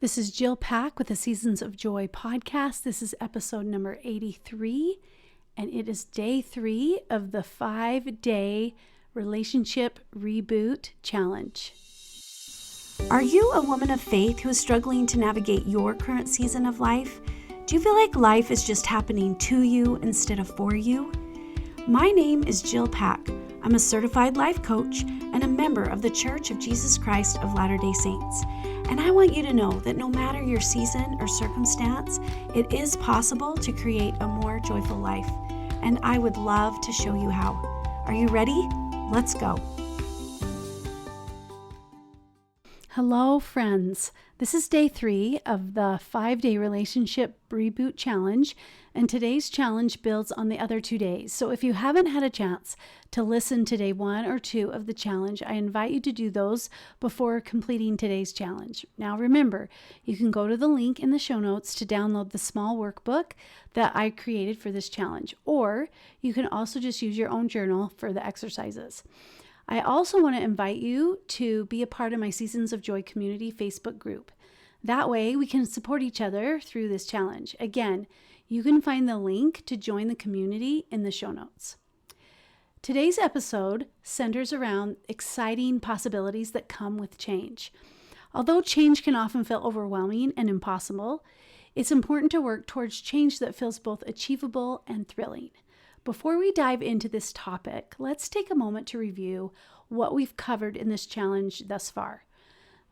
This is Jill Pack with the Seasons of Joy podcast. This is episode number 83, and it is day 3 of the 5-day Relationship Reboot Challenge. Are you a woman of faith who is struggling to navigate your current season of life? Do you feel like life is just happening to you instead of for you? My name is Jill Pack. I'm a certified life coach and a member of the Church of Jesus Christ of Latter-day Saints. And I want you to know that no matter your season or circumstance, it is possible to create a more joyful life. And I would love to show you how. Are you ready? Let's go. Hello, friends. This is day 3 of the 5-day Relationship Reboot Challenge, and today's challenge builds on the other 2 days. So if you haven't had a chance to listen to day 1 or 2 of the challenge, I invite you to do those before completing today's challenge. Now remember, you can go to the link in the show notes to download the small workbook that I created for this challenge, or you can also just use your own journal for the exercises. I also want to invite you to be a part of my Seasons of Joy community Facebook group. That way we can support each other through this challenge. Again, you can find the link to join the community in the show notes. Today's episode centers around exciting possibilities that come with change. Although change can often feel overwhelming and impossible, it's important to work towards change that feels both achievable and thrilling. Before we dive into this topic, let's take a moment to review what we've covered in this challenge thus far.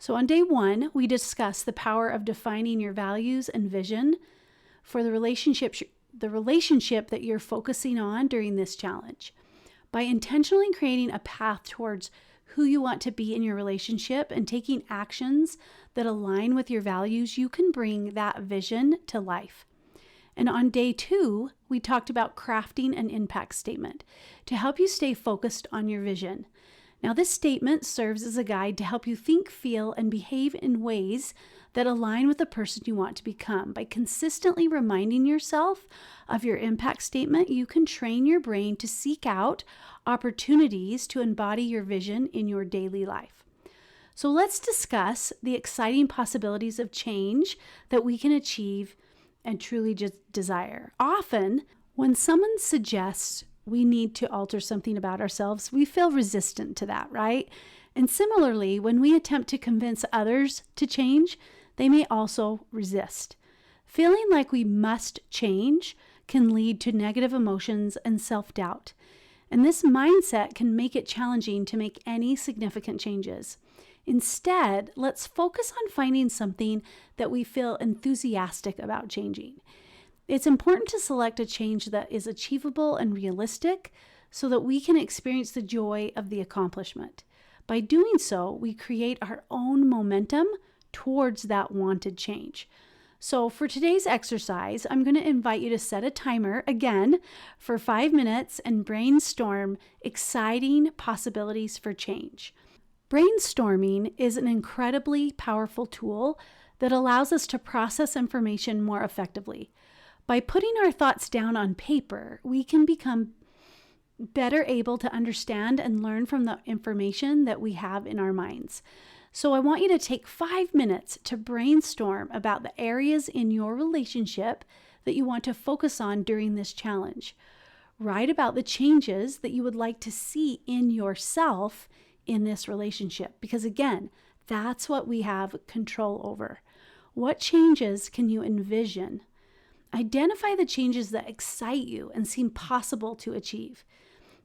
So on day 1, we discussed the power of defining your values and vision for the relationship that you're focusing on during this challenge. By intentionally creating a path towards who you want to be in your relationship and taking actions that align with your values, you can bring that vision to life. And on day 2, we talked about crafting an impact statement to help you stay focused on your vision. Now, this statement serves as a guide to help you think, feel, and behave in ways that align with the person you want to become. By consistently reminding yourself of your impact statement, you can train your brain to seek out opportunities to embody your vision in your daily life. So let's discuss the exciting possibilities of change that we can achieve and truly just desire. Often, when someone suggests we need to alter something about ourselves, we feel resistant to that, right? And similarly, when we attempt to convince others to change, they may also resist. Feeling like we must change can lead to negative emotions and self-doubt. And this mindset can make it challenging to make any significant changes. Instead, let's focus on finding something that we feel enthusiastic about changing. It's important to select a change that is achievable and realistic so that we can experience the joy of the accomplishment. By doing so, we create our own momentum towards that wanted change. So for today's exercise, I'm going to invite you to set a timer again for 5 minutes and brainstorm exciting possibilities for change. Brainstorming is an incredibly powerful tool that allows us to process information more effectively. By putting our thoughts down on paper, we can become better able to understand and learn from the information that we have in our minds. So I want you to take 5 minutes to brainstorm about the areas in your relationship that you want to focus on during this challenge. Write about the changes that you would like to see in yourself in this relationship, because again, that's what we have control over. What changes can you envision? Identify the changes that excite you and seem possible to achieve.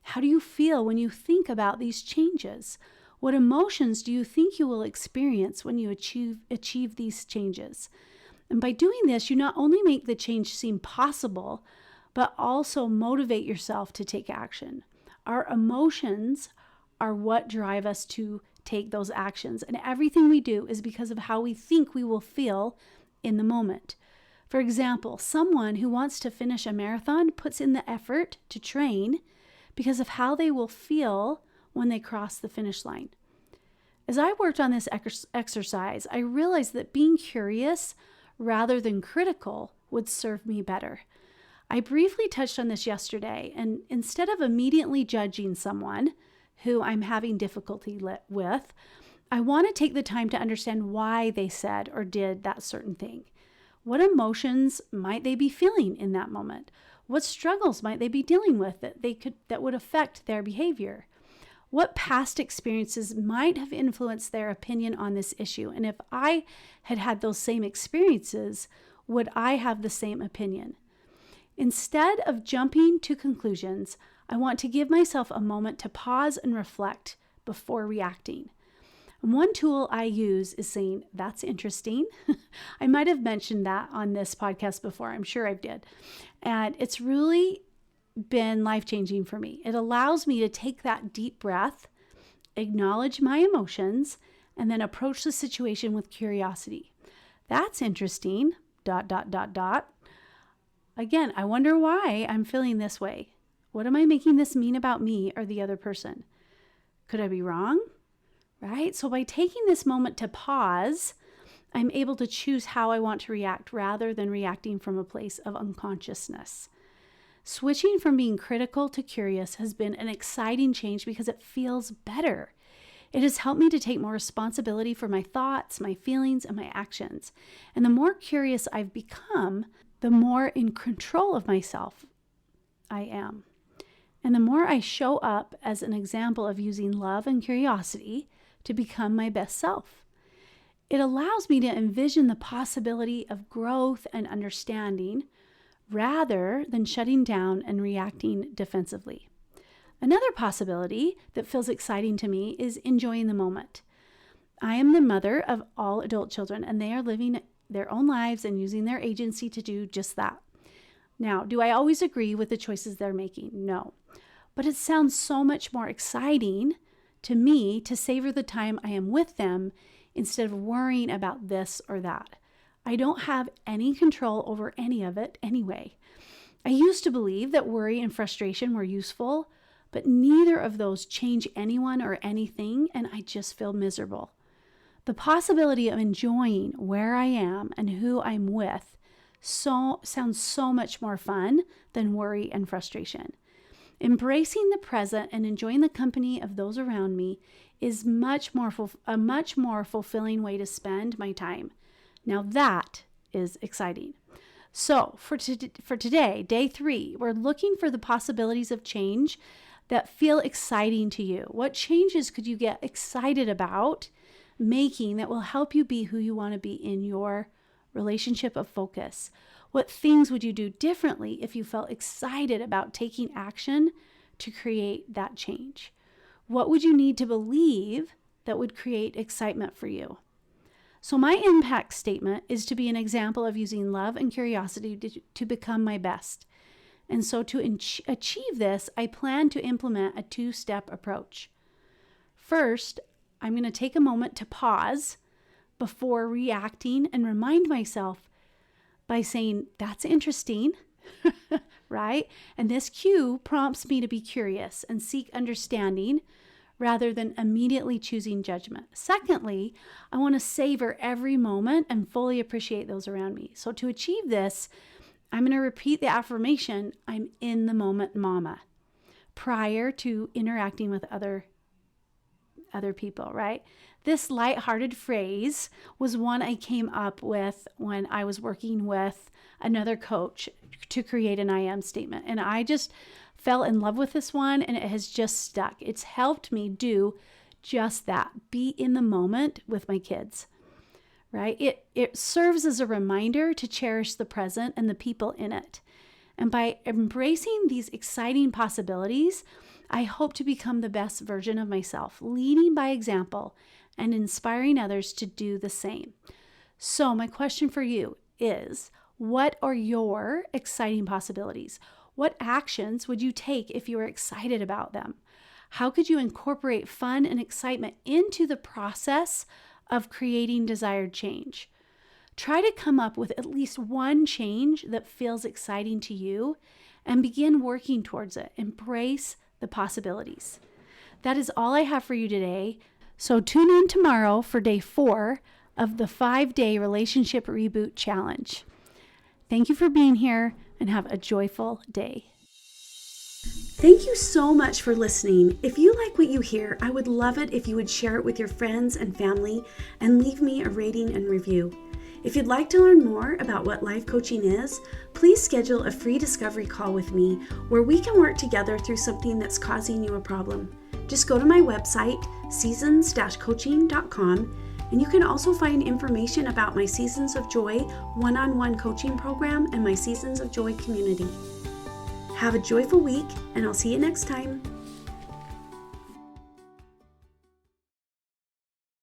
How do you feel when you think about these changes? What emotions do you think you will experience when you achieve these changes? And by doing this, you not only make the change seem possible, but also motivate yourself to take action. Our emotions are what drive us to take those actions. And everything we do is because of how we think we will feel in the moment. For example, someone who wants to finish a marathon puts in the effort to train because of how they will feel when they cross the finish line. As I worked on this exercise, I realized that being curious rather than critical would serve me better. I briefly touched on this yesterday, and instead of immediately judging someone who I'm having difficulty with, I want to take the time to understand why they said or did that certain thing. What emotions might they be feeling in that moment? What struggles might they be dealing with that would affect their behavior? What past experiences might have influenced their opinion on this issue? And if I had had those same experiences, would I have the same opinion? Instead of jumping to conclusions, I want to give myself a moment to pause and reflect before reacting. And one tool I use is saying, "That's interesting." I might have mentioned that on this podcast before. I'm sure I did. And it's really been life-changing for me. It allows me to take that deep breath, acknowledge my emotions, and then approach the situation with curiosity. "That's interesting, ... Again, I wonder why I'm feeling this way. What am I making this mean about me or the other person? Could I be wrong?" Right? So by taking this moment to pause, I'm able to choose how I want to react rather than reacting from a place of unconsciousness. Switching from being critical to curious has been an exciting change because it feels better. It has helped me to take more responsibility for my thoughts, my feelings, and my actions. And the more curious I've become, the more in control of myself I am. And the more I show up as an example of using love and curiosity to become my best self. It allows me to envision the possibility of growth and understanding rather than shutting down and reacting defensively. Another possibility that feels exciting to me is enjoying the moment. I am the mother of all adult children, and they are living their own lives and using their agency to do just that. Now, do I always agree with the choices they're making? No. But it sounds so much more exciting to me to savor the time I am with them instead of worrying about this or that. I don't have any control over any of it anyway. I used to believe that worry and frustration were useful, but neither of those change anyone or anything, and I just feel miserable. The possibility of enjoying where I am and who I'm with sounds so much more fun than worry and frustration. Embracing the present and enjoying the company of those around me is a much more fulfilling way to spend my time. Now that is exciting. So for today, day 3, we're looking for the possibilities of change that feel exciting to you. What changes could you get excited about making that will help you be who you want to be in your relationship of focus? What things would you do differently if you felt excited about taking action to create that change? What would you need to believe that would create excitement for you? So my impact statement is to be an example of using love and curiosity to become my best. And so to achieve this, I plan to implement a 2-step approach. First, I'm going to take a moment to pause before reacting and remind myself by saying, "That's interesting," right? And this cue prompts me to be curious and seek understanding rather than immediately choosing judgment. Secondly, I want to savor every moment and fully appreciate those around me. So to achieve this, I'm going to repeat the affirmation, "I'm in the moment, mama," prior to interacting with other people, right? This lighthearted phrase was one I came up with when I was working with another coach to create an I am statement. And I just fell in love with this one, and it has just stuck. It's helped me do just that, be in the moment with my kids, right? It serves as a reminder to cherish the present and the people in it. And by embracing these exciting possibilities, I hope to become the best version of myself, leading by example and inspiring others to do the same. So my question for you is, what are your exciting possibilities? What actions would you take if you were excited about them? How could you incorporate fun and excitement into the process of creating desired change? Try to come up with at least one change that feels exciting to you and begin working towards it. Embrace the possibilities. That is all I have for you today. So tune in tomorrow for day 4 of the 5-day Relationship Reboot Challenge. Thank you for being here and have a joyful day. Thank you so much for listening. If you like what you hear, I would love it if you would share it with your friends and family and leave me a rating and review. If you'd like to learn more about what life coaching is, please schedule a free discovery call with me where we can work together through something that's causing you a problem. Just go to my website, seasons-coaching.com, and you can also find information about my Seasons of Joy one-on-one coaching program and my Seasons of Joy community. Have a joyful week, and I'll see you next time.